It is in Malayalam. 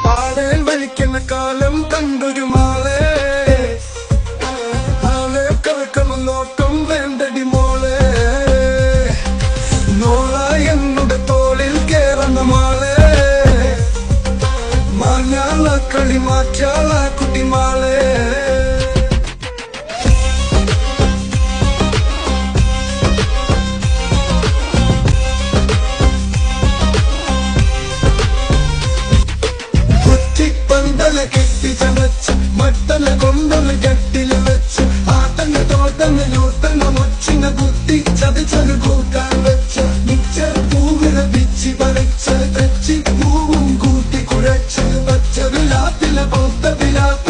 പാടേൽ വലിക്കുന്ന കാലം കണ്ടൊരു മാളെ ആളെ കറക്കണം നോക്കം വേണ്ടടി മോളെ നോള എന്നുടെ തോളിൽ കേറുന്ന മാളെ മാഞ്ഞാള കളി മാറ്റാള കുട്ടി മാളെ കെട്ടി ചതച്ച് മട്ടല കൊണ്ടൊന്ന് കെട്ടില് വെച്ച് ആട്ടങ്ങ തോട്ടങ്ങ നൂട്ടങ്ങ മൊച്ചിങ്ങ കുത്തി ചതച്ചൊരു കൂട്ടാൻ വെച്ച് മിച്ചർ പൂവിനെ പിച്ചി പറിച്ച് തെച്ചി പൂവും കൂട്ടി കുഴച്ച് വച്ചൊരു ലാത്തിലെ പൊത്ത പിലാത്ത